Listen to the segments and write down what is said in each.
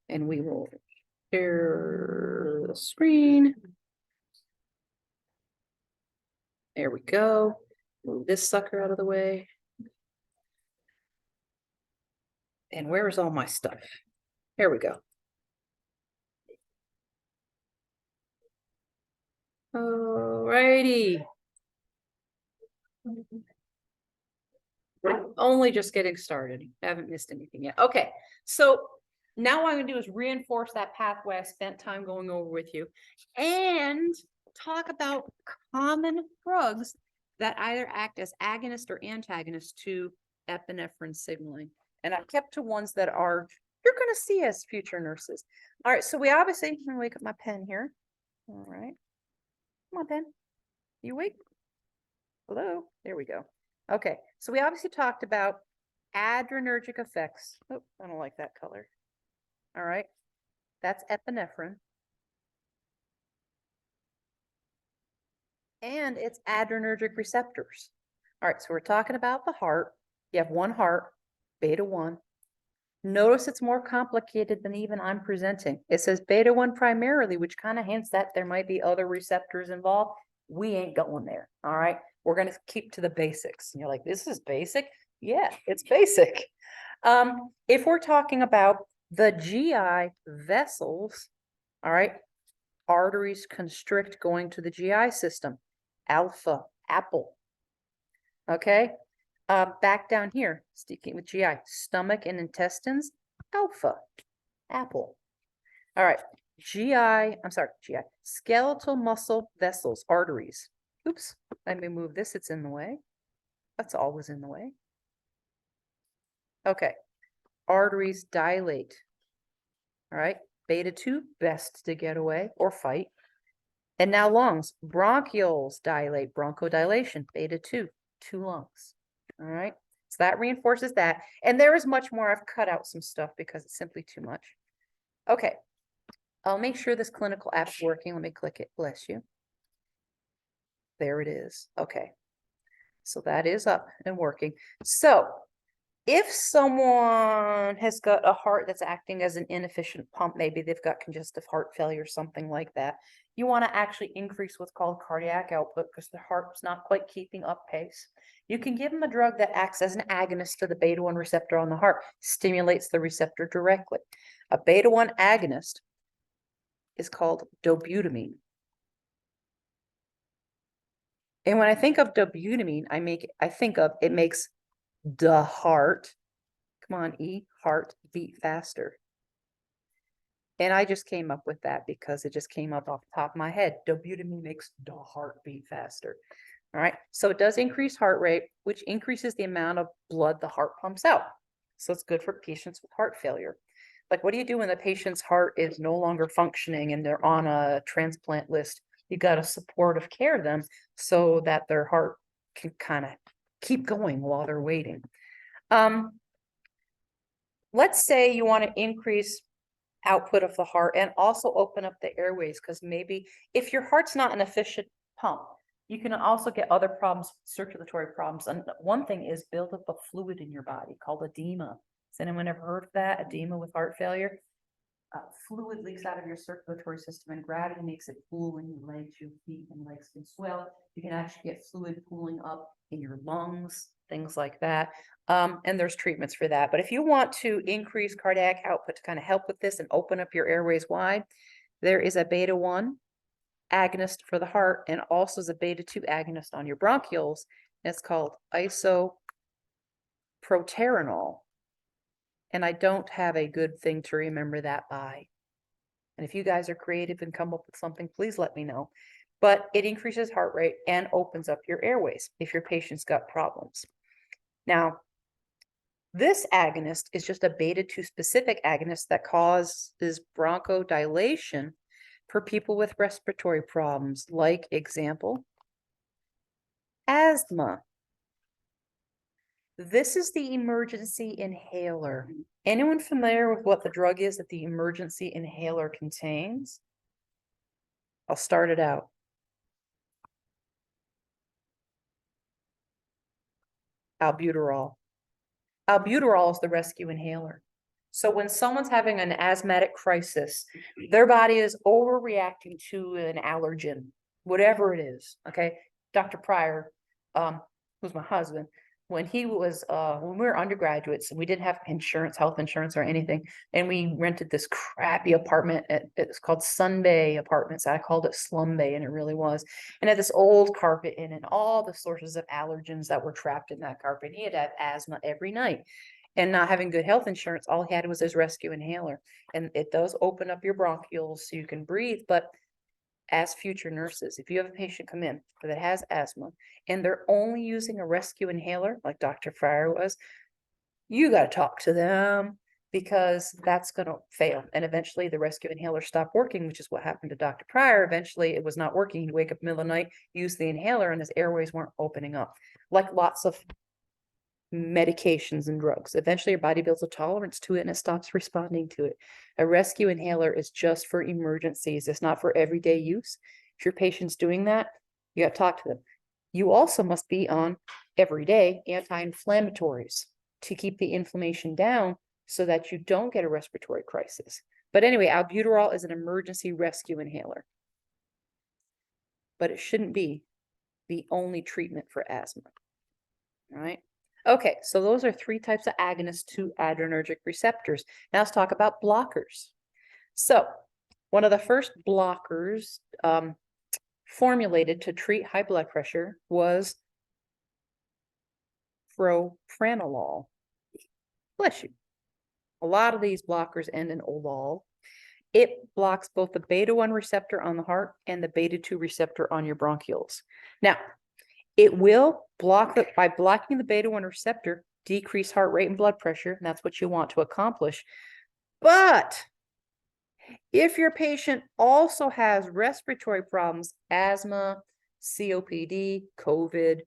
And we will share the screen. There we go. Move this sucker out of the way. And where's all my stuff? Here we go. Alrighty. We're only just getting started. Haven't missed anything yet. Okay, so now what I'm gonna do is reinforce that pathway I spent time going over with you and talk about common drugs that either act as agonist or antagonist to epinephrine signaling. And I kept to ones that are, you're gonna see as future nurses. All right, so we obviously, I'm gonna wake up my pen here. All right, come on, pen. You awake? Hello, there we go. Okay, so we obviously talked about adrenergic effects. Oh, I don't like that color. All right, that's epinephrine. And it's adrenergic receptors. All right, so we're talking about the heart. You have one heart, beta 1. Notice it's more complicated than even I'm presenting. It says beta 1 primarily, which kind of hints that there might be other receptors involved. We ain't going there. All right, we're going to keep to the basics. And you're like, this is basic? Yeah, it's basic. If we're talking about the GI vessels, all right, arteries constrict going to the GI system. Alpha, apple. Okay, back down here, sticking with GI, stomach and intestines, alpha, apple. All right, GI, skeletal muscle vessels, arteries. Oops, let me move this, it's in the way. That's always in the way. Okay, arteries dilate. All right, beta 2, best to get away or fight. And now lungs, bronchioles dilate, bronchodilation, beta 2, 2 lungs. All right, so that reinforces that. And there is much more. I've cut out some stuff because it's simply too much. Okay, I'll make sure this clinical app's working. Let me click it, bless you. There it is. Okay, so that is up and working. So if someone has got a heart that's acting as an inefficient pump, maybe they've got congestive heart failure, something like that, you want to actually increase what's called cardiac output because the heart's not quite keeping up pace. You can give them a drug that acts as an agonist to the beta 1 receptor on the heart, stimulates the receptor directly. A beta 1 agonist is called dobutamine. And when I think of dobutamine, I think of it makes the heart, come on, heart beat faster. And I just came up with that because it just came up off the top of my head. Dobutamine makes the heart beat faster. All right, so it does increase heart rate, which increases the amount of blood the heart pumps out. So it's good for patients with heart failure. Like, what do you do when the patient's heart is no longer functioning and they're on a transplant list? You got to supportive care them so that their heart can kind of keep going while they're waiting. Let's say you want to increase output of the heart and also open up the airways, because maybe if your heart's not an efficient pump, you can also get other problems, circulatory problems. And one thing is buildup of fluid in your body called edema. Has anyone ever heard of that? Edema with heart failure? Fluid leaks out of your circulatory system and gravity makes it pool in your legs, your feet and legs can swell. You can actually get fluid pooling up in your lungs, things like that. And there's treatments for that. But if you want to increase cardiac output to kind of help with this and open up your airways wide, there is a beta 1 agonist for the heart and also is a beta 2 agonist on your bronchioles. It's called isoproterenol. And I don't have a good thing to remember that by. And if you guys are creative and come up with something, please let me know. But it increases heart rate and opens up your airways if your patient's got problems. Now, this agonist is just a beta 2 specific agonist that causes bronchodilation for people with respiratory problems, like example, asthma. This is the emergency inhaler. Anyone familiar with what the drug is that the emergency inhaler contains? I'll start it out. Albuterol. Albuterol is the rescue inhaler. So when someone's having an asthmatic crisis, their body is overreacting to an allergen, whatever it is. Okay. Dr. Pryor, who's my husband, when we were undergraduates, we didn't have insurance, health insurance or anything. And we rented this crappy apartment. It's called Sun Bay Apartments. I called it Slum Bay, and it really was. And it had this old carpet in it, and all the sources of allergens that were trapped in that carpet. He had to have asthma every night. And not having good health insurance, all he had was his rescue inhaler. And it does open up your bronchioles so you can breathe. But as future nurses, if you have a patient come in that has asthma and they're only using a rescue inhaler, like Dr. Fryer was, you got to talk to them, because that's going to fail. And eventually the rescue inhaler stopped working, which is what happened to Dr. Pryor. Eventually it was not working. He'd wake up in the middle of the night, use the inhaler, and his airways weren't opening up. Like lots of medications and drugs. Eventually your body builds a tolerance to it and it stops responding to it. A rescue inhaler is just for emergencies. It's not for everyday use. If your patient's doing that, you got to talk to them. You also must be on everyday anti-inflammatories to keep the inflammation down so that you don't get a respiratory crisis. But anyway, albuterol is an emergency rescue inhaler, but it shouldn't be the only treatment for asthma. All right. Okay, so those are 3 types of agonists to adrenergic receptors. Now let's talk about blockers. So one of the first blockers formulated to treat high blood pressure was propranolol. Bless you. A lot of these blockers end in olol. It blocks both the beta-1 receptor on the heart and the beta-2 receptor on your bronchioles. Now, it will block by blocking the beta-1 receptor, decrease heart rate and blood pressure, and that's what you want to accomplish. But if your patient also has respiratory problems, asthma, COPD, COVID,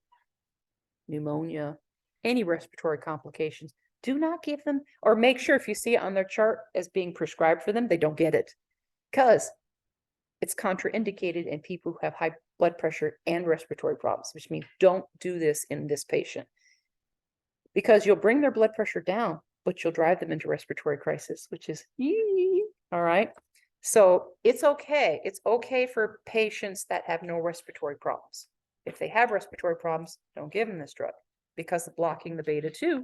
pneumonia, any respiratory complications, do not give them, or make sure if you see it on their chart as being prescribed for them, they don't get it, because it's contraindicated in people who have high blood pressure and respiratory problems, which means don't do this in this patient, because you'll bring their blood pressure down, but you'll drive them into respiratory crisis, which is all right. So it's okay. It's okay for patients that have no respiratory problems. If they have respiratory problems, don't give them this drug, because blocking the beta-2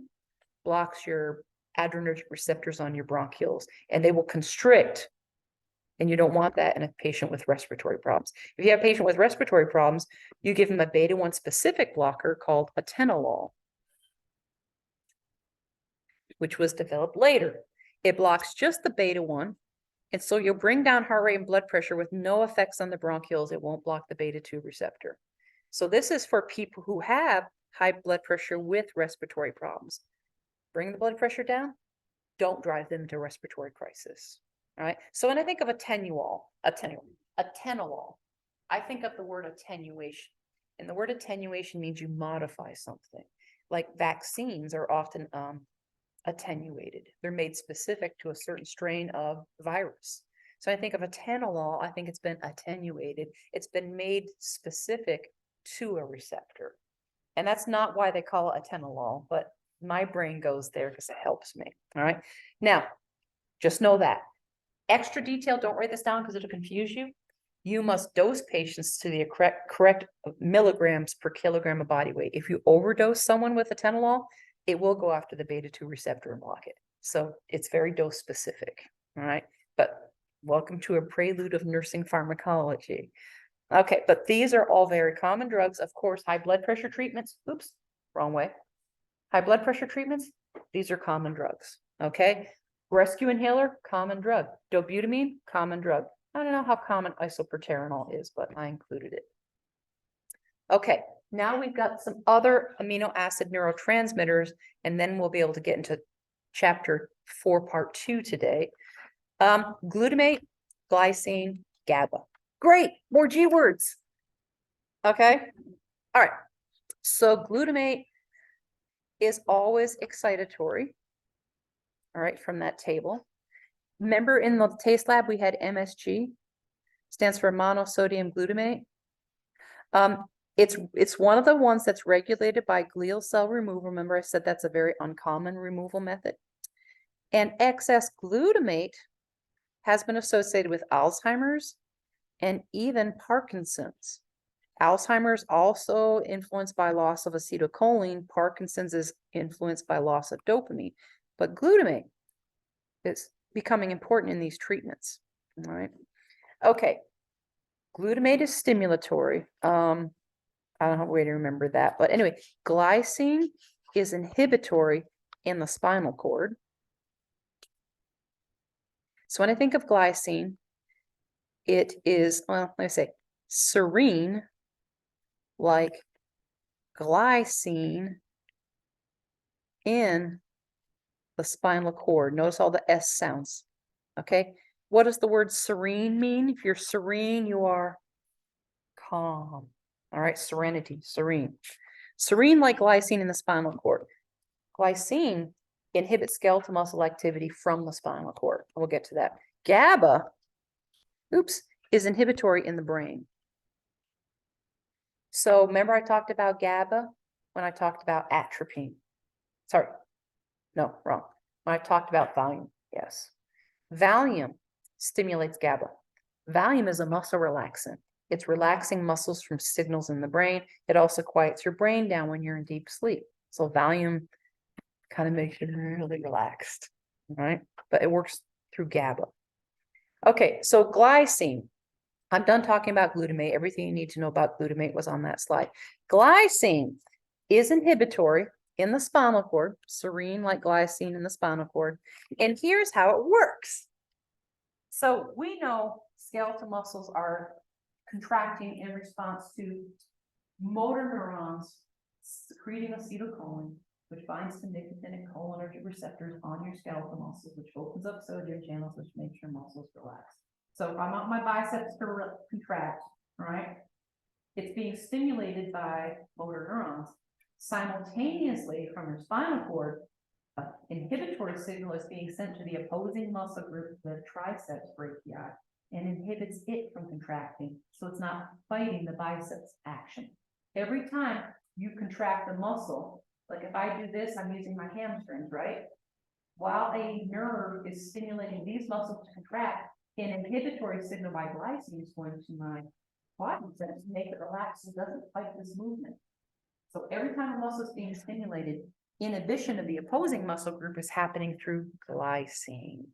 blocks your adrenergic receptors on your bronchioles, and they will constrict. And you don't want that in a patient with respiratory problems. If you have a patient with respiratory problems, you give them a beta-1 specific blocker called atenolol, which was developed later. It blocks just the beta-1, and so you'll bring down heart rate and blood pressure with no effects on the bronchioles. It won't block the beta-2 receptor. So this is for people who have high blood pressure with respiratory problems. Bring the blood pressure down, don't drive them to respiratory crisis. All right. So when I think of atenolol, I think of the word attenuation. And the word attenuation means you modify something. Like vaccines are often attenuated. They're made specific to a certain strain of virus. So I think of atenolol, I think it's been attenuated. It's been made specific to a receptor. And that's not why they call it atenolol, but my brain goes there because it helps me. All right. Now, just know that. Extra detail, don't write this down because it'll confuse you. You must dose patients to the correct milligrams per kilogram of body weight. If you overdose someone with atenolol, it will go after the beta-2 receptor and block it. So it's very dose specific. All right. But welcome to a prelude of nursing pharmacology. Okay. But these are all very common drugs. Of course, high blood pressure treatments. Oops, wrong way. High blood pressure treatments. These are common drugs. Okay. Rescue inhaler, common drug. Dobutamine, common drug. I don't know how common isoproterenol is, but I included it. Okay, now we've got some other amino acid neurotransmitters, and then we'll be able to get into chapter 4, part 2 today. Glutamate, glycine, GABA. Great, more G words. Okay, all right. So glutamate is always excitatory. All right, from that table. Remember in the taste lab, we had MSG, stands for monosodium glutamate. It's one of the ones that's regulated by glial cell removal. Remember I said that's a very uncommon removal method. And excess glutamate has been associated with Alzheimer's and even Parkinson's. Alzheimer's also influenced by loss of acetylcholine. Parkinson's is influenced by loss of dopamine. But glutamate is becoming important in these treatments. All right. Okay. Glutamate is stimulatory. I don't have a way to remember that. But anyway, glycine is inhibitory in the spinal cord. So when I think of glycine, it is, well, let me say, serine, like glycine in the spinal cord. Notice all the S sounds. Okay. What does the word serene mean? If you're serene, you are calm. All right. Serenity, serene. Serene like glycine in the spinal cord. Glycine inhibits skeletal muscle activity from the spinal cord. We'll get to that. GABA, is inhibitory in the brain. So remember I talked about GABA when I talked about atropine. Sorry, no, wrong. When I talked about Valium, yes. Valium stimulates GABA. Valium is a muscle relaxant. It's relaxing muscles from signals in the brain. It also quiets your brain down when you're in deep sleep. So Valium kind of makes you really relaxed, all right? But it works through GABA. Okay, so glycine. I'm done talking about glutamate. Everything you need to know about glutamate was on that slide. Glycine is inhibitory in the spinal cord, serine like glycine in the spinal cord. And here's how it works. So we know skeletal muscles are contracting in response to motor neurons secreting acetylcholine, which binds to nicotinic cholinergic receptors on your skeletal muscles, which opens up sodium channels, which makes your muscles relax. So if I want my biceps to contract, all right, it's being stimulated by motor neurons. Simultaneously, from your spinal cord, an inhibitory signal is being sent to the opposing muscle group, the triceps brachii, and inhibits it from contracting. So it's not fighting the biceps action. Every time you contract the muscle, like if I do this, I'm using my hamstrings, right? While a nerve is stimulating these muscles to contract, an inhibitory signal by glycine is going to my quadriceps to make it relax. It doesn't fight this movement. So every time a muscle is being stimulated, inhibition of the opposing muscle group is happening through glycine.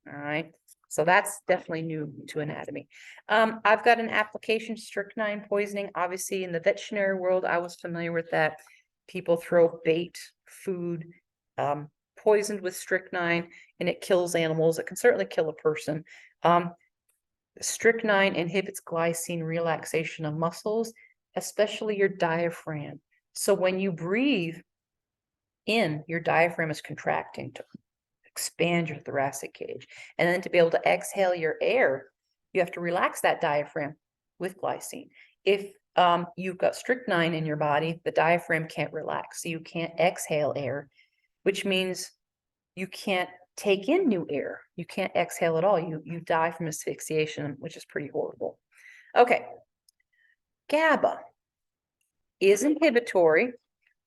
All right. So that's definitely new to anatomy. I've got an application, strychnine poisoning. Obviously, in the veterinary world, I was familiar with that. People throw bait, food, poisoned with strychnine, and it kills animals. It can certainly kill a person. Strychnine inhibits glycine relaxation of muscles, especially your diaphragm. So when you breathe in, your diaphragm is contracting to expand your thoracic cage. And then to be able to exhale your air, you have to relax that diaphragm with glycine. If you've got strychnine in your body, the diaphragm can't relax. So you can't exhale air, which means you can't take in new air. You can't exhale at all. You die from asphyxiation, which is pretty horrible. Okay. GABA is inhibitory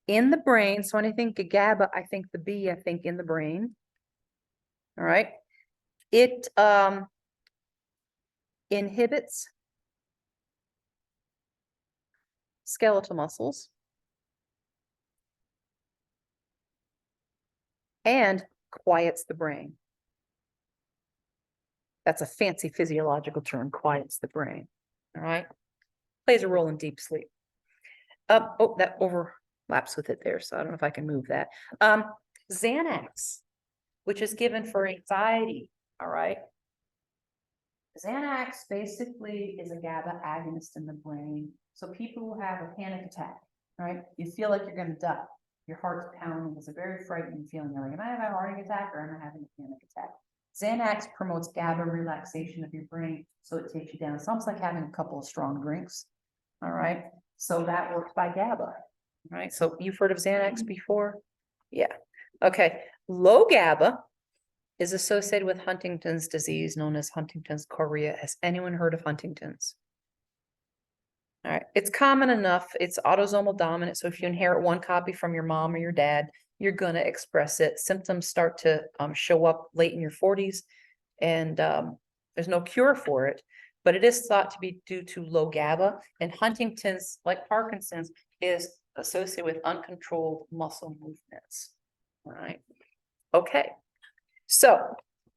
in the brain. So when I think of GABA, I think the B, I think in the brain. All right. It inhibits skeletal muscles and quiets the brain. That's a fancy physiological term, quiets the brain. All right. Plays a role in deep sleep. Oh, that overlaps with it there. So I don't know if I can move that. Xanax, which is given for anxiety. All right. Xanax basically is a GABA agonist in the brain. So people who have a panic attack, right? You feel like you're going to die. Your heart's pounding. It's a very frightening feeling. You're like, am I having a heart attack or am I having a panic attack? Xanax promotes GABA relaxation of your brain, so it takes you down. It's almost like having a couple of strong drinks. All right. So that works by GABA. All right. So you've heard of Xanax before? Yeah. Okay. Low GABA is associated with Huntington's disease, known as Huntington's chorea. Has anyone heard of Huntington's? All right. It's common enough. It's autosomal dominant. So if you inherit one copy from your mom or your dad, you're going to express it. Symptoms start to show up late in your 40s, and there's no cure for it, but it is thought to be due to low GABA, and Huntington's, like Parkinson's, is associated with uncontrolled muscle movements. All right. Okay. So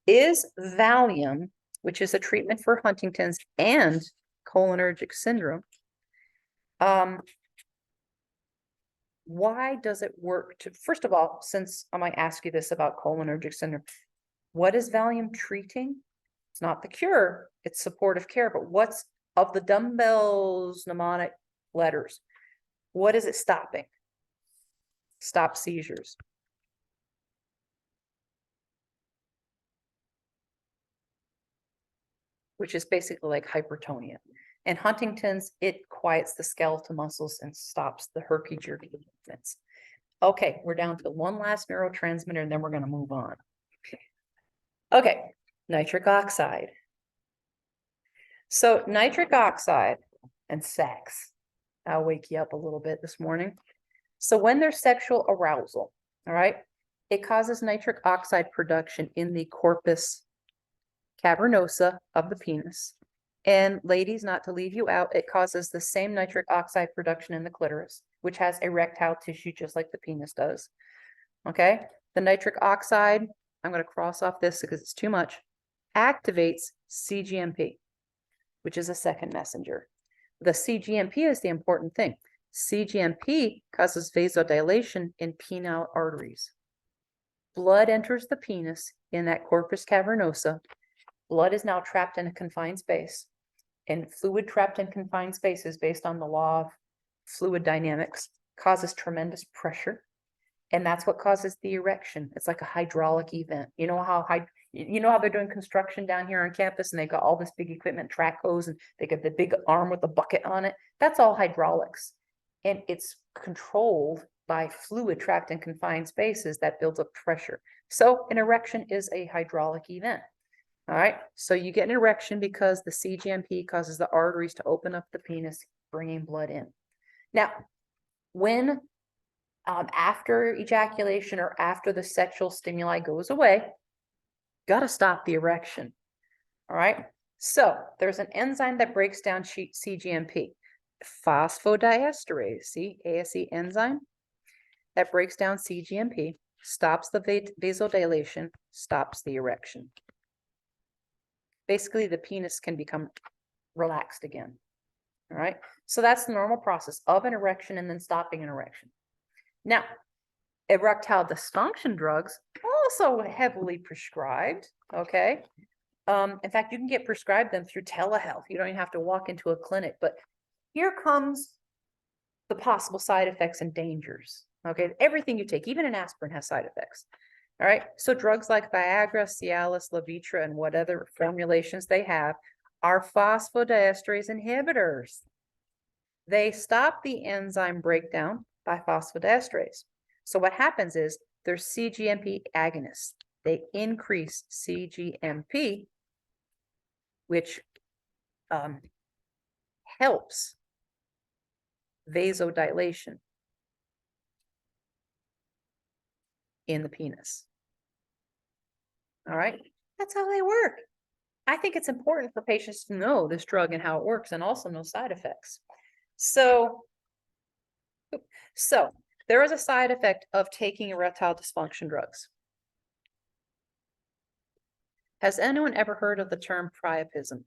is Valium, which is a treatment for Huntington's and cholinergic syndrome, why does it work to, first of all, since I might ask you this about cholinergic syndrome, what is Valium treating? It's not the cure, it's supportive care, but what's of the dumbbells mnemonic letters? What is it stopping? Stop seizures. Which is basically like hypertonia. And Huntington's, it quiets the skeletal muscles and stops the herky-jerky movements. Okay, we're down to one last neurotransmitter, and then we're going to move on. Okay, nitric oxide. So nitric oxide and sex. I'll wake you up a little bit this morning. So when there's sexual arousal, all right, it causes nitric oxide production in the corpus cavernosa of the penis. And ladies, not to leave you out, it causes the same nitric oxide production in the clitoris, which has erectile tissue just like the penis does. Okay, the nitric oxide, I'm going to cross off this because it's too much, activates cGMP, which is a second messenger. The cGMP is the important thing. cGMP causes vasodilation in penile arteries. Blood enters the penis in that corpus cavernosa. Blood is now trapped in a confined space, and fluid trapped in confined spaces, based on the law of fluid dynamics, causes tremendous pressure, and that's what causes the erection. It's like a hydraulic event. You know how they're doing construction down here on campus, and they've got all this big equipment, track hose, and they got the big arm with the bucket on it. That's all hydraulics, and it's controlled by fluid trapped in confined spaces that builds up pressure. So an erection is a hydraulic event. All right, so you get an erection because the cGMP causes the arteries to open up the penis, bringing blood in. Now, when after ejaculation or after the sexual stimuli goes away, got to stop the erection. All right, so there's an enzyme that breaks down cGMP, phosphodiesterase, see, ASE enzyme that breaks down cGMP, stops the vasodilation, stops the erection. Basically, the penis can become relaxed again. All right, so that's the normal process of an erection and then stopping an erection. Now, erectile dysfunction drugs also heavily prescribed. Okay, in fact, you can get prescribed them through telehealth. You don't even have to walk into a clinic. But here comes the possible side effects and dangers. Okay, everything you take, even an aspirin, has side effects. All right, so drugs like Viagra, Cialis, Levitra, and what other formulations they have are phosphodiesterase inhibitors. They stop the enzyme breakdown by phosphodiesterase. So what happens is they're cGMP agonists. They increase cGMP, which helps vasodilation in the penis. All right, that's how they work. I think it's important for patients to know this drug and how it works, and also know side effects. So there is a side effect of taking erectile dysfunction drugs. Has anyone ever heard of the term priapism?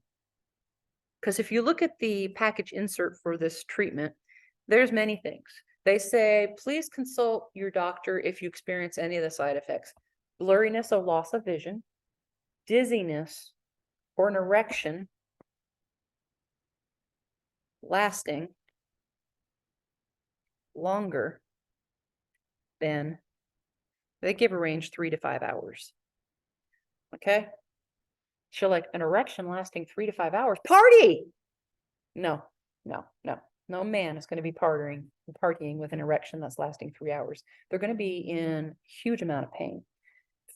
Because if you look at the package insert for this treatment, there's many things. They say, please consult your doctor if you experience any of the side effects. Blurriness or loss of vision, dizziness, or an erection lasting longer than, they give a range 3 to 5 hours. Okay? So like an erection lasting 3 to 5 hours, party! No man is going to be partying with an erection that's lasting 3 hours. They're going to be in huge amount of pain.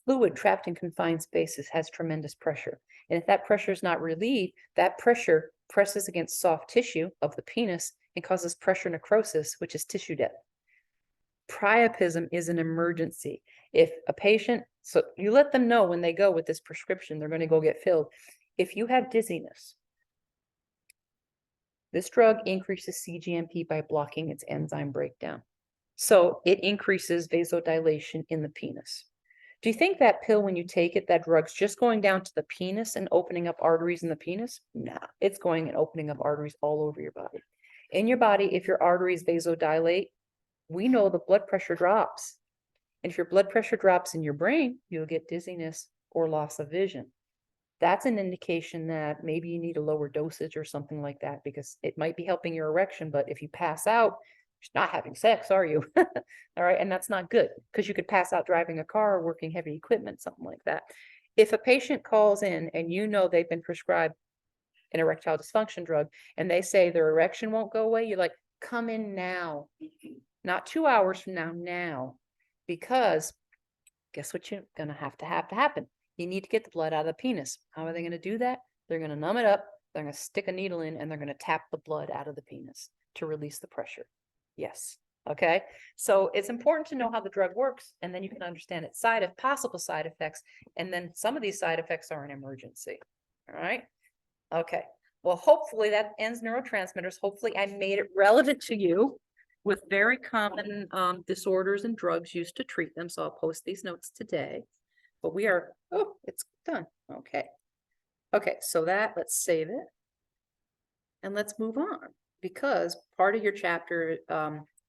Fluid trapped in confined spaces has tremendous pressure. And if that pressure is not relieved, that pressure presses against soft tissue of the penis and causes pressure necrosis, which is tissue death. Priapism is an emergency. If a patient, so you let them know when they go with this prescription, they're going to go get filled. If you have dizziness, this drug increases cGMP by blocking its enzyme breakdown. So it increases vasodilation in the penis. Do you think that pill, when you take it, that drug's just going down to the penis and opening up arteries in the penis? Nah, it's going and opening up arteries all over your body. In your body, if your arteries vasodilate, we know the blood pressure drops. And if your blood pressure drops in your brain, you'll get dizziness or loss of vision. That's an indication that maybe you need a lower dosage or something like that, because it might be helping your erection, but if you pass out, you're not having sex, are you? All right, and that's not good, because you could pass out driving a car or working heavy equipment, something like that. If a patient calls in and you know they've been prescribed an erectile dysfunction drug and they say their erection won't go away, you're like, come in now, not 2 hours from now, because guess what you're gonna have to happen? You need to get the blood out of the penis. How are they going to do that? They're going to numb it up. They're going to stick a needle in and they're going to tap the blood out of the penis to release the pressure. Yes. Okay. So it's important to know how the drug works, and then you can understand its possible side effects. And then some of these side effects are an emergency. All right. Okay. Well, hopefully that ends neurotransmitters. Hopefully I made it relevant to you with very common disorders and drugs used to treat them. So I'll post these notes today. But we are, oh, it's done. Okay. Okay, so let's save it. And let's move on, because part of your chapter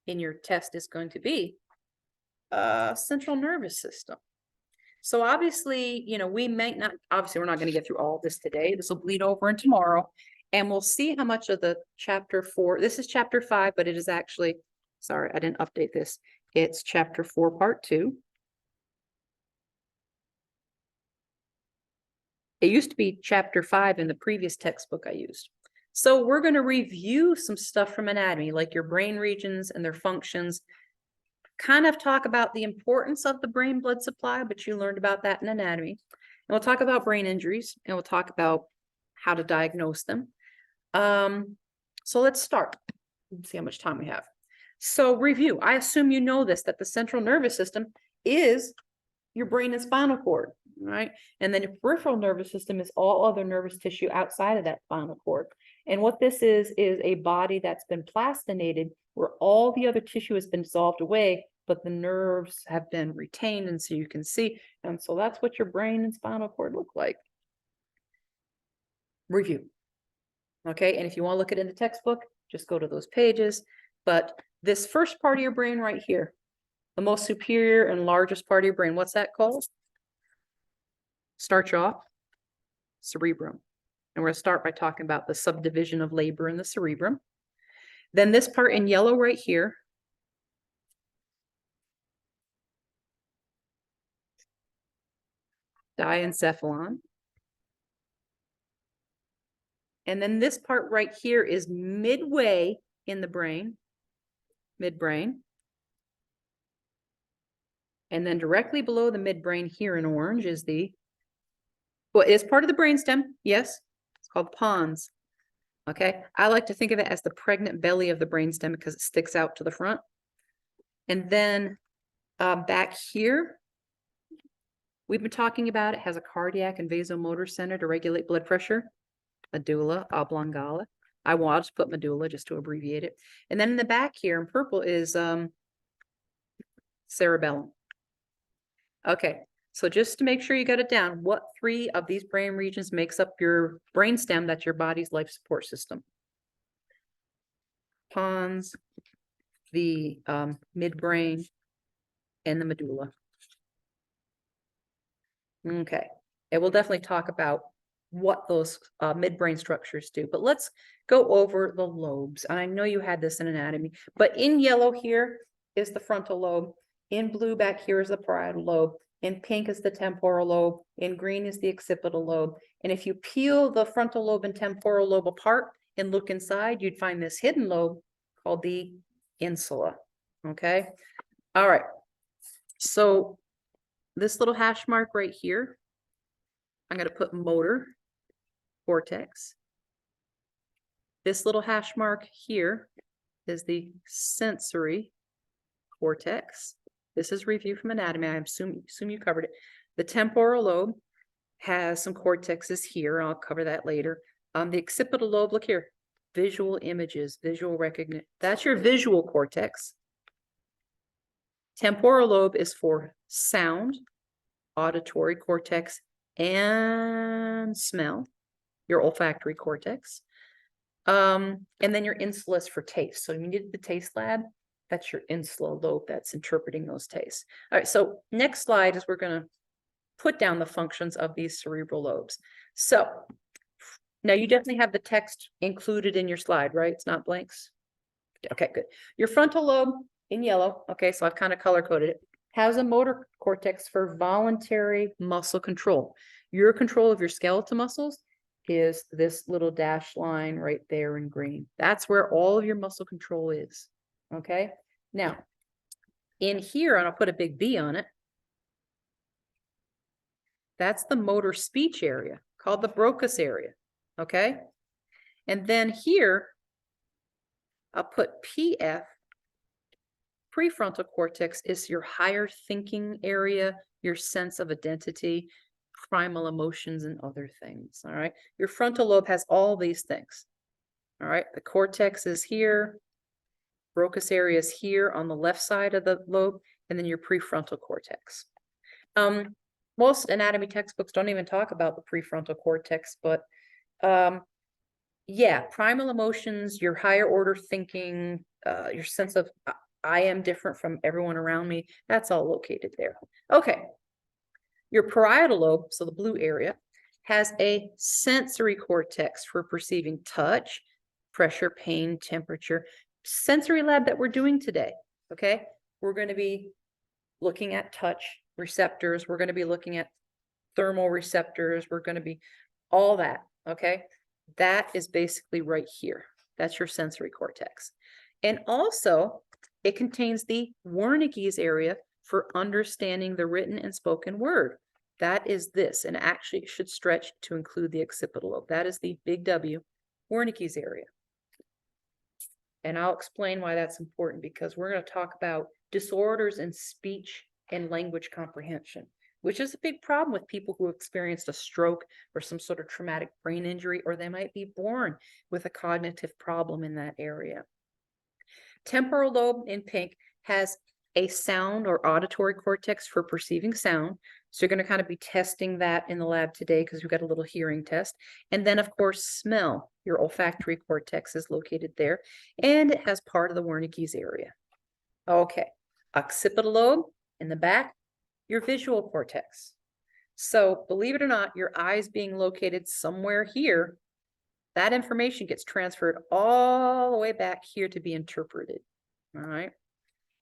in your test is going to be central nervous system. So obviously, we might not, obviously we're not going to get through all this today. This will bleed over in tomorrow. And we'll see how much of the chapter 4, this is chapter 5, but it is actually, sorry, I didn't update this. It's chapter 4, part 2. It used to be chapter 5 in the previous textbook I used. So we're going to review some stuff from anatomy, like your brain regions and their functions, kind of talk about the importance of the brain blood supply, but you learned about that in anatomy. And we'll talk about brain injuries, and we'll talk about how to diagnose them. So let's start. Let's see how much time we have. So review. I assume you know this, that the central nervous system is your brain and spinal cord, right? And then your peripheral nervous system is all other nervous tissue outside of that spinal cord. And what this is a body that's been plastinated, where all the other tissue has been dissolved away, but the nerves have been retained, and so you can see. And so that's what your brain and spinal cord look like. Review. Okay, and if you want to look at it in the textbook, just go to those pages. But this first part of your brain right here, the most superior and largest part of your brain, what's that called? Start you off, cerebrum. And we're going to start by talking about the subdivision of labor in the cerebrum. Then this part in yellow right here, diencephalon. And then this part right here is midway in the brain, midbrain. And then directly below the midbrain here in orange is well, it is part of the brainstem, yes. It's called pons. Okay, I like to think of it as the pregnant belly of the brainstem because it sticks out to the front. And then back here, we've been talking about, it has a cardiac and vasomotor center to regulate blood pressure, medulla oblongata. I'll just put medulla just to abbreviate it. And then in the back here in purple is cerebellum. Okay, so just to make sure you got it down, what 3 of these brain regions makes up your brainstem? That's your body's life support system. Pons, the midbrain, and the medulla. Okay, and we'll definitely talk about what those midbrain structures do, but let's go over the lobes. And I know you had this in anatomy, but in yellow here is the frontal lobe. In blue back here is the parietal lobe. In pink is the temporal lobe. In green is the occipital lobe. And if you peel the frontal lobe and temporal lobe apart and look inside, you'd find this hidden lobe called the insula. Okay. All right. So this little hash mark right here, I'm going to put motor cortex. This little hash mark here is the sensory cortex. This is review from anatomy. I assume you covered it. The temporal lobe has some cortexes here. I'll cover that later. The occipital lobe, look here, visual images, visual recognition. That's your visual cortex. Temporal lobe is for sound, auditory cortex, and smell, your olfactory cortex. And then your insula is for taste. So you need the taste lab. That's your insula lobe that's interpreting those tastes. All right, so next slide is we're going to put down the functions of these cerebral lobes. So now you definitely have the text included in your slide, right? It's not blanks. Okay, good. Your frontal lobe in yellow, okay, so I've kind of color coded it, has a motor cortex for voluntary muscle control. Your control of your skeletal muscles is this little dashed line right there in green. That's where all of your muscle control is. Okay, now in here, and I'll put a big B on it, that's the motor speech area called the Broca area. Okay, and then here I'll put PF. Prefrontal cortex is your higher thinking area, your sense of identity, primal emotions, and other things. All right, your frontal lobe has all these things. All right, the cortex is here, Broca's area is here on the left side of the lobe, and then your prefrontal cortex. Most anatomy textbooks don't even talk about the prefrontal cortex, but yeah, primal emotions, your higher order thinking, your sense of I am different from everyone around me, that's all located there. Okay, your parietal lobe, so the blue area, has a sensory cortex for perceiving touch, pressure, pain, temperature. Sensory lab that we're doing today, okay? We're going to be looking at touch receptors. We're going to be looking at thermal receptors. We're going to be all that, okay? That is basically right here. That's your sensory cortex. And also, it contains the Wernike's area for understanding the written and spoken word. That is this, and actually it should stretch to include the occipital lobe. That is the big W, Wernike's area. And I'll explain why that's important, because we're going to talk about disorders in speech and language comprehension, which is a big problem with people who experienced a stroke or some sort of traumatic brain injury, or they might be born with a cognitive problem in that area. Temporal lobe in pink has a sound or auditory cortex for perceiving sound. So you're going to kind of be testing that in the lab today because we've got a little hearing test. And then, of course, smell. Your olfactory cortex is located there, and it has part of the Wernike's area. Okay, occipital lobe in the back, your visual cortex. So believe it or not, your eyes being located somewhere here, that information gets transferred all the way back here to be interpreted. All right.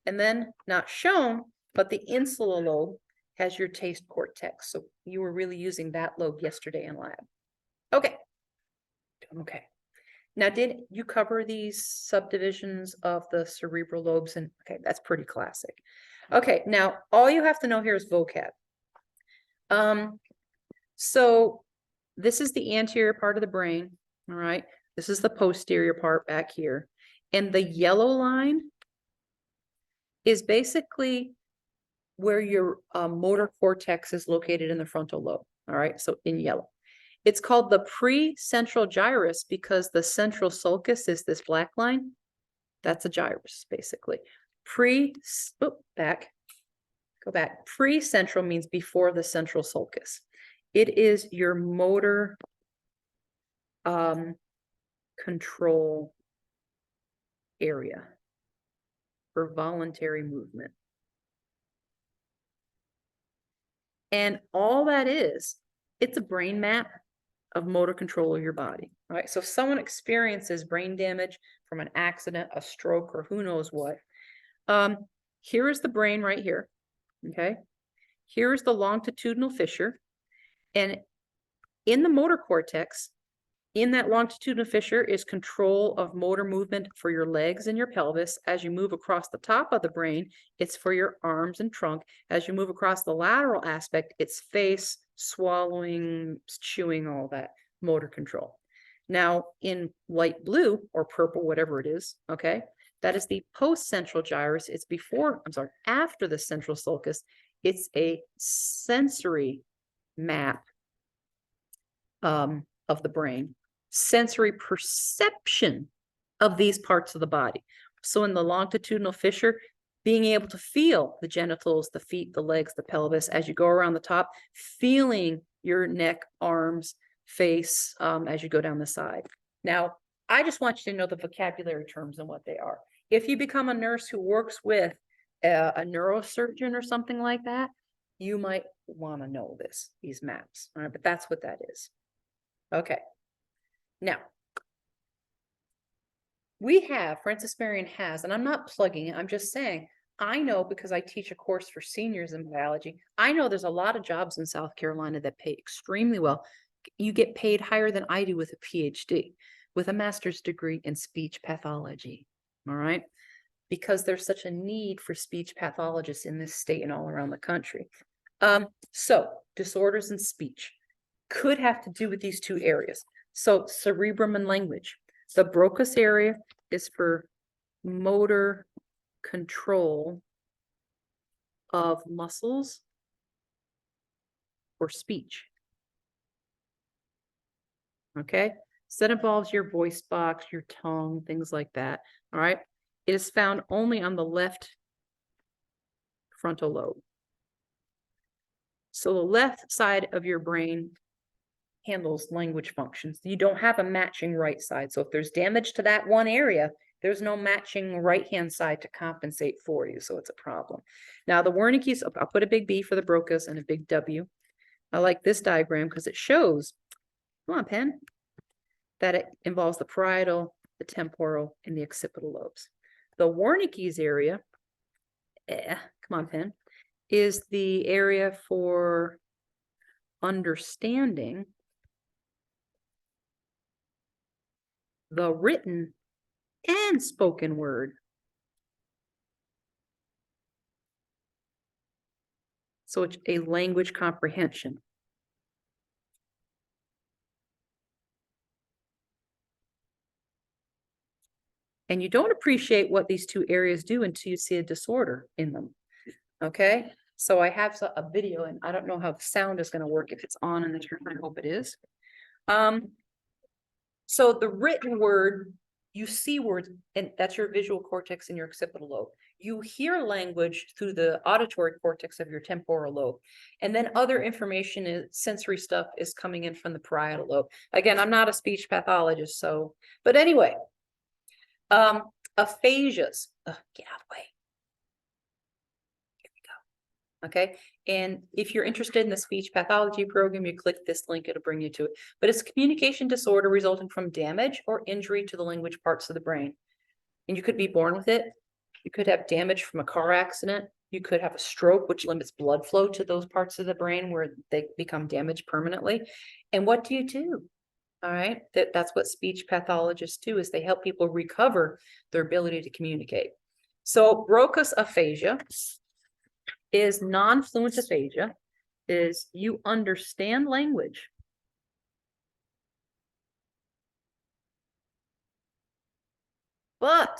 And then not shown, but the insula lobe has your taste cortex. So you were really using that lobe yesterday in lab. Okay. Okay. Now, did you cover these subdivisions of the cerebral lobes? And okay, that's pretty classic. Okay, now all you have to know here is vocab. So this is the anterior part of the brain. All right. This is the posterior part back here. And the yellow line is basically where your motor cortex is located in the frontal lobe. All right. So in yellow. It's called the precentral gyrus because the central sulcus is this black line. That's a gyrus, basically. Go back. Precentral means before the central sulcus. It is your motor control area for voluntary movement. And all that is, it's a brain map of motor control of your body. All right. So if someone experiences brain damage from an accident, a stroke, or who knows what, here is the brain right here. Okay. Here is the longitudinal fissure. And in the motor cortex, in that longitudinal fissure is control of motor movement for your legs and your pelvis. As you move across the top of the brain, it's for your arms and trunk. As you move across the lateral aspect, it's face, swallowing, chewing, all that motor control. Now, in light blue or purple, whatever it is, okay, That is the post-central gyrus. It's after the central sulcus. It's a sensory map of the brain, sensory perception of these parts of the body. So in the longitudinal fissure, being able to feel the genitals, the feet, the legs, the pelvis as you go around the top, feeling your neck, arms, face as you go down the side. Now, I just want you to know the vocabulary terms and what they are. If you become a nurse who works with a neurosurgeon or something like that, you might want to know these maps, all right? But that's what that is. Okay. Now, Francis Marion has, and I'm not plugging it, I'm just saying, I know because I teach a course for seniors in biology, I know there's a lot of jobs in South Carolina that pay extremely well. You get paid higher than I do with a PhD, with a master's degree in speech pathology, all right? Because there's such a need for speech pathologists in this state and all around the country. So disorders in speech could have to do with these two areas. So cerebrum and language. The Broca's area is for motor control of muscles or speech. Okay, so that involves your voice box, your tongue, things like that. All right, it is found only on the left frontal lobe. So the left side of your brain handles language functions. You don't have a matching right side. So if there's damage to that one area, there's no matching right-hand side to compensate for you. So it's a problem. Now the Wernikes, I'll put a big B for the Brocas and a big W. I like this diagram because it shows, come on, pen, that it involves the parietal, the temporal, and the occipital lobes. The Wernikes area, come on, pen, is the area for understanding the written and spoken word. So it's a language comprehension. And you don't appreciate what these two areas do until you see a disorder in them. Okay, so I have a video, and I don't know how the sound is going to work, if it's on in the turn. I hope it is. So the written word, you see words, and that's your visual cortex and your occipital lobe. You hear language through the auditory cortex of your temporal lobe. And then other information, sensory stuff, is coming in from the parietal lobe. Again, I'm not a speech pathologist, so, but anyway, aphasias, get out of the way. Here we go. Okay, and if you're interested in the speech pathology program, you click this link, it'll bring you to it. But it's a communication disorder resulting from damage or injury to the language parts of the brain. And you could be born with it. You could have damage from a car accident. You could have a stroke, which limits blood flow to those parts of the brain where they become damaged permanently. And what do you do? All right, that's what speech pathologists do, is they help people recover their ability to communicate. So Broca's aphasia is non-fluent aphasia, is you understand language, but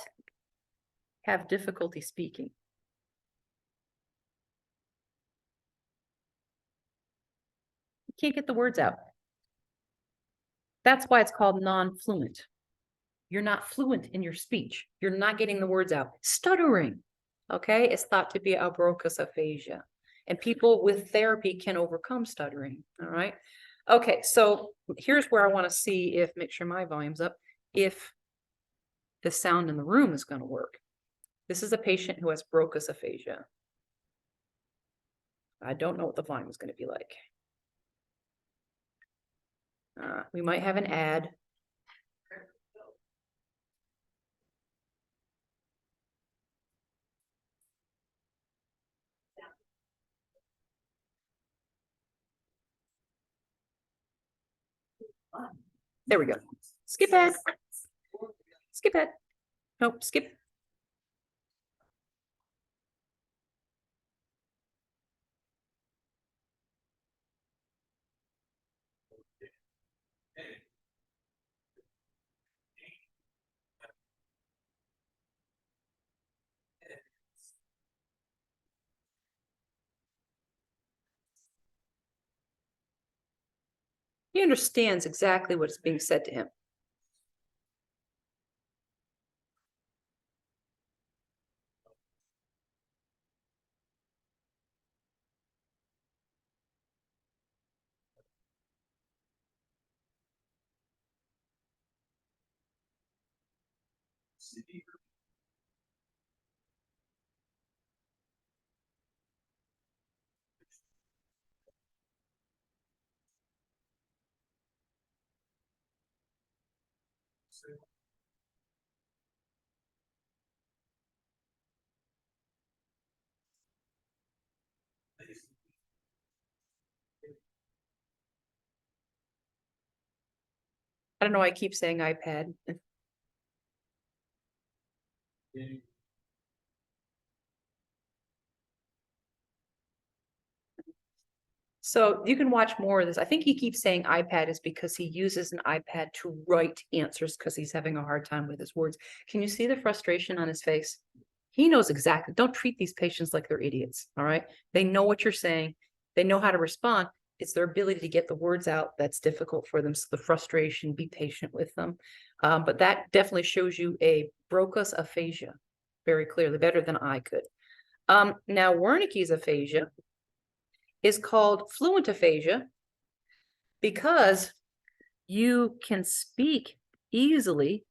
have difficulty speaking. You can't get the words out. That's why it's called non-fluent. You're not fluent in your speech. You're not getting the words out. Stuttering, okay, is thought to be a Broca's aphasia. And people with therapy can overcome stuttering, all right? Okay, so here's where I want to see if, make sure my volume's up, if the sound in the room is going to work. This is a patient who has Broca's aphasia. I don't know what the volume is going to be like. We might have an ad. There we go. Skip ad. Skip ad. Nope, skip. He understands exactly what's being said to him. I don't know why I keep saying iPad. So you can watch more of this. I think he keeps saying iPad is because he uses an iPad to write answers because he's having a hard time with his words. Can you see the frustration on his face? He knows exactly. Don't treat these patients like they're idiots. All right. They know what you're saying. They know how to respond. It's their ability to get the words out that's difficult for them. So the frustration, be patient with them. But that definitely shows you a Broca's aphasia very clearly, better than I could. Now, Wernike's aphasia is called fluent aphasia because you can speak easily,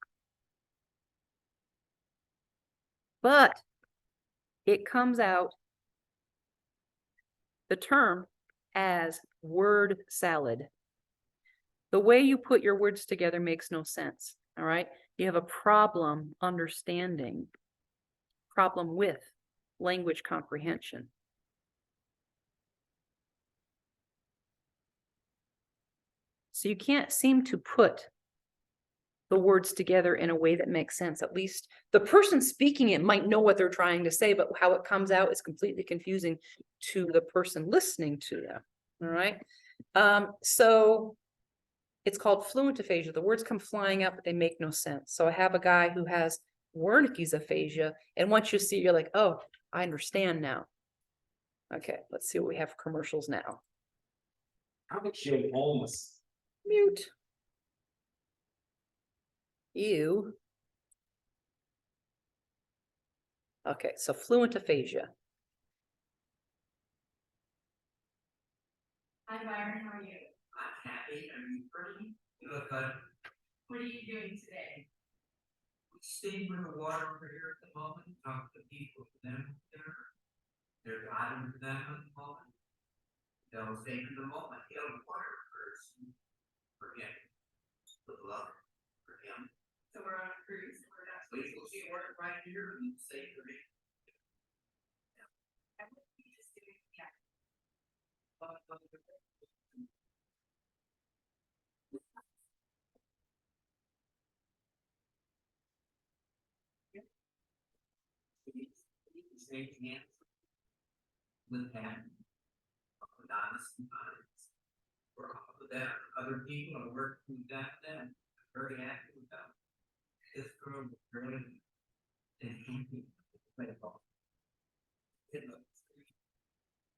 but it comes out the term as word salad. The way you put your words together makes no sense. All right. You have a problem understanding, problem with language comprehension. So you can't seem to put the words together in a way that makes sense. At least the person speaking it might know what they're trying to say, but how it comes out is completely confusing to the person listening to them. All right. So it's called fluent aphasia. The words come flying out, but they make no sense. So I have a guy who has Wernike's aphasia, and once you see, you're like, oh, I understand now. Okay, let's see what we have for commercials now. How much you almost Mute. You. Okay, so fluent aphasia. Hi, Byron, how are you? I'm happy. I'm pretty. You look good. What are you doing today? We staying with the water over here at the moment. Talk to people with them there. They're driving to them at the moment. They'll stay in the moment. He'll water first. For him. With love. For him. So we're on a cruise. We're not. We will see work right here and stay for me. I would be just doing, yeah. Shake hands with him. With honest minds. We're off of that. Other people are working with that then. Very happy with them. This girl was really and happy. Play ball. It looks great.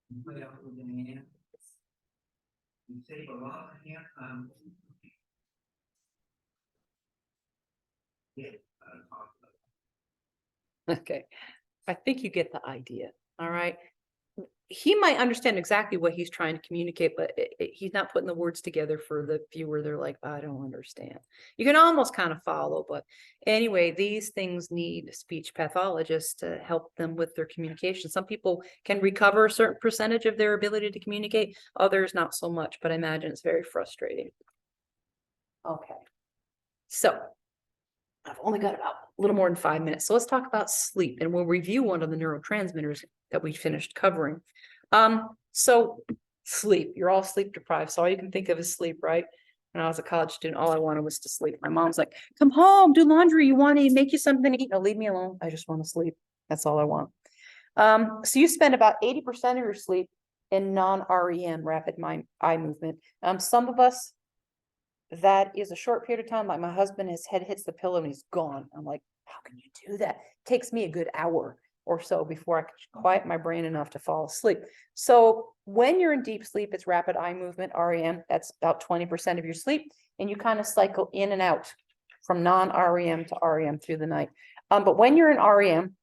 You play out with the hands. You save a lot of hand time. Yeah, talk about. Okay, I think you get the idea. All right. He might understand exactly what he's trying to communicate, but he's not putting the words together for the viewer. They're like, I don't understand. You can almost kind of follow, but anyway, these things need speech pathologists to help them with their communication. Some people can recover a certain percentage of their ability to communicate, others not so much, but I imagine it's very frustrating. Okay, so I've only got about a little more than 5 minutes. So let's talk about sleep, and we'll review one of the neurotransmitters that we finished covering. So sleep, you're all sleep deprived. So all you can think of is sleep, right? When I was a college student, all I wanted was to sleep. My mom's like, come home, do laundry. You want to make you something to eat? No, leave me alone. I just want to sleep. That's all I want. So you spend about 80% of your sleep in non-REM, rapid eye movement. Some of us, that is a short period of time. Like my husband, his head hits the pillow and he's gone. I'm like, how can you do that? It takes me a good hour or so before I could quiet my brain enough to fall asleep. So when you're in deep sleep, it's rapid eye movement, REM. That's about 20% of your sleep. And you kind of cycle in and out from non-REM to REM through the night. But when you're in REM,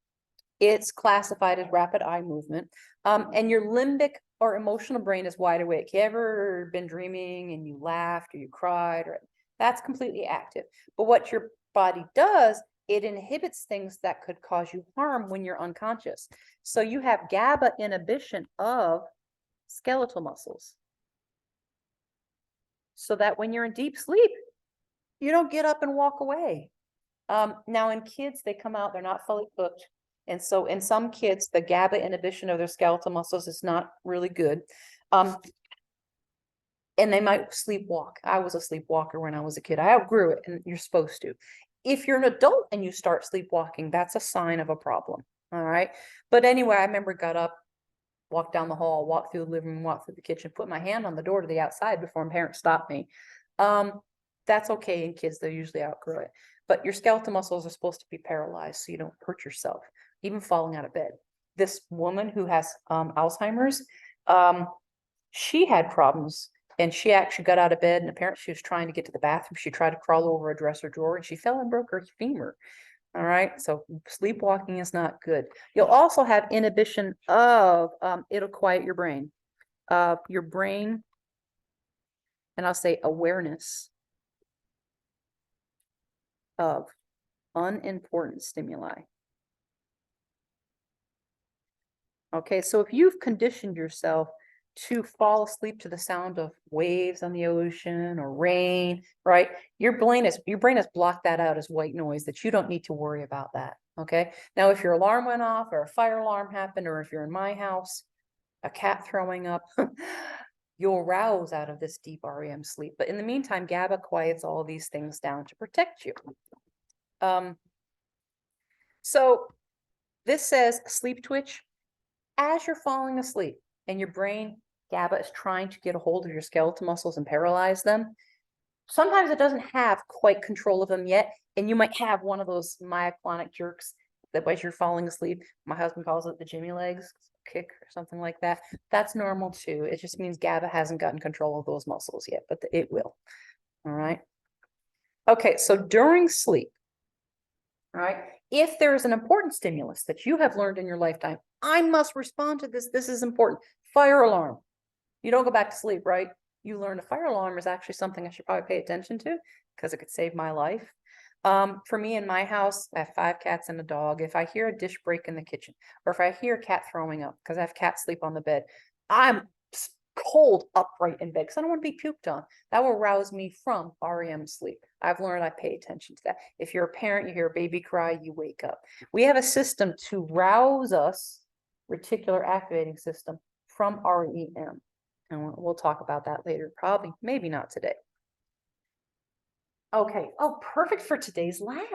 it's classified as rapid eye movement. And your limbic or emotional brain is wide awake. You ever been dreaming and you laughed or you cried, or that's completely active. But what your body does, it inhibits things that could cause you harm when you're unconscious. So you have GABA inhibition of skeletal muscles, so that when you're in deep sleep, you don't get up and walk away. Now in kids, they come out, they're not fully cooked. And so in some kids, the GABA inhibition of their skeletal muscles is not really good. And they might sleepwalk. I was a sleepwalker when I was a kid. I outgrew it, and you're supposed to. If you're an adult and you start sleepwalking, that's a sign of a problem. All right. But anyway, I remember got up, walked down the hall, walked through the living room, walked through the kitchen, put my hand on the door to the outside before my parents stopped me. That's okay in kids, they usually outgrow it. But your skeletal muscles are supposed to be paralyzed so you don't hurt yourself, even falling out of bed. This woman who has Alzheimer's, she had problems, and she actually got out of bed, and apparently she was trying to get to the bathroom. She tried to crawl over a dresser drawer and she fell and broke her femur. All right, so sleepwalking is not good. You'll also have inhibition of, it'll quiet your brain, and I'll say awareness of unimportant stimuli. Okay, so if you've conditioned yourself to fall asleep to the sound of waves on the ocean or rain, right? Your brain has blocked that out as white noise, that you don't need to worry about that. Okay. Now, if your alarm went off or a fire alarm happened, or if you're in my house, a cat throwing up, you'll rouse out of this deep REM sleep. But in the meantime, GABA quiets all of these things down to protect you. So this says sleep twitch. As you're falling asleep and your brain, GABA, is trying to get a hold of your skeletal muscles and paralyze them, sometimes it doesn't have quite control of them yet, and you might have one of those myoclonic jerks that as you're falling asleep, my husband calls it the Jimmy legs kick or something like that. That's normal too. It just means GABA hasn't gotten control of those muscles yet, but it will. All right. Okay, so during sleep, all right, if there is an important stimulus that you have learned in your lifetime, I must respond to this. This is important. Fire alarm. You don't go back to sleep, right? You learn a fire alarm is actually something I should probably pay attention to because it could save my life. For me in my house, I have 5 cats and a dog. If I hear a dish break in the kitchen, or if I hear a cat throwing up, because I have cats sleep on the bed, I'm cold upright in bed because I don't want to be puked on. That will rouse me from REM sleep. I've learned I pay attention to that. If you're a parent, you hear a baby cry, you wake up. We have a system to rouse us, reticular activating system, from REM. And we'll talk about that later, probably, maybe not today. Okay, oh, perfect for today's lab.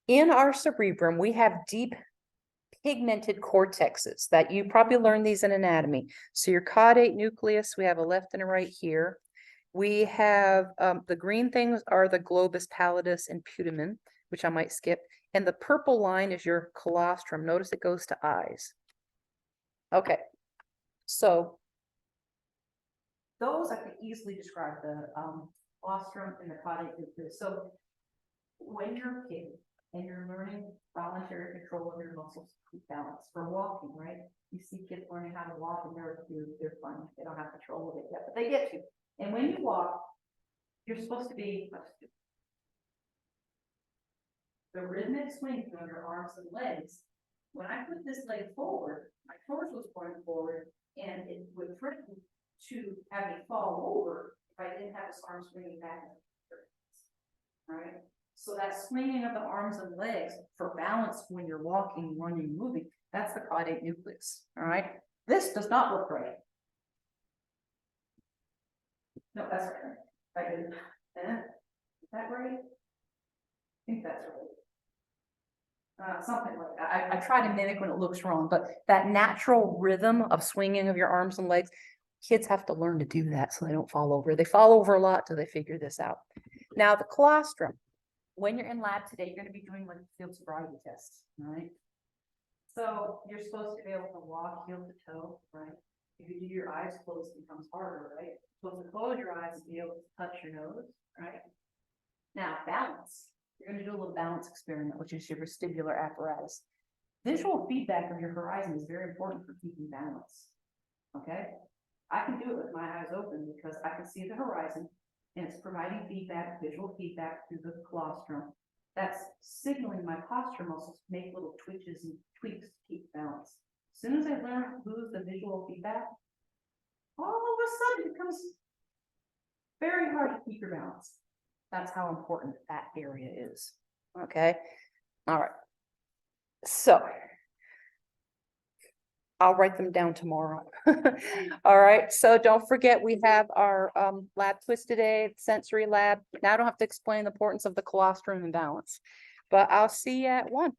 In our cerebrum, we have deep pigmented cortexes that you probably learned these in anatomy. So your caudate nucleus, we have a left and a right here. We have the green things are the globus pallidus and putamen, which I might skip. And the purple line is your claustrum. Notice it goes to eyes. Okay, so those I can easily describe, the claustrum and the caudate nucleus. So when you're a kid and you're learning voluntary control of your muscles, balance for walking, right? You see kids learning how to walk and they're fun. They don't have control of it yet, but they get to. And when you walk, you're supposed to be the rhythmic swing on your arms and legs. When I put this leg forward, my torso was going forward, and it would threaten to have me fall over if I didn't have this arm swinging back. All right. So that swinging of the arms and legs for balance when you're walking, running, moving, that's the caudate nucleus. All right. This does not look right. No, that's right. I did. Is that right? I think that's right. Something like that. I try to mimic when it looks wrong, but that natural rhythm of swinging of your arms and legs, kids have to learn to do that so they don't fall over. They fall over a lot till they figure this out. Now the claustrum, when you're in lab today, you're going to be doing like field sobriety tests, all right? So you're supposed to be able to walk heel to toe, right? If you do your eyes closed, it becomes harder, right? You're supposed to close your eyes and be able to touch your nose, right? Now, balance. You're gonna do a little balance experiment, which is your vestibular apparatus. Visual feedback of your horizon is very important for keeping balance, okay? I can do it with my eyes open because I can see the horizon and it's providing feedback, visual feedback through the claustrum. That's signaling my posture muscles to make little twitches and tweaks to keep balance. As soon as I learn to lose the visual feedback, all of a sudden it becomes very hard to keep your balance. That's how important that area is. Okay, all right. So I'll write them down tomorrow. All right, so don't forget, we have our lab quiz today, sensory lab. Now I don't have to explain the importance of the colostrum and balance, but I'll see you at 1.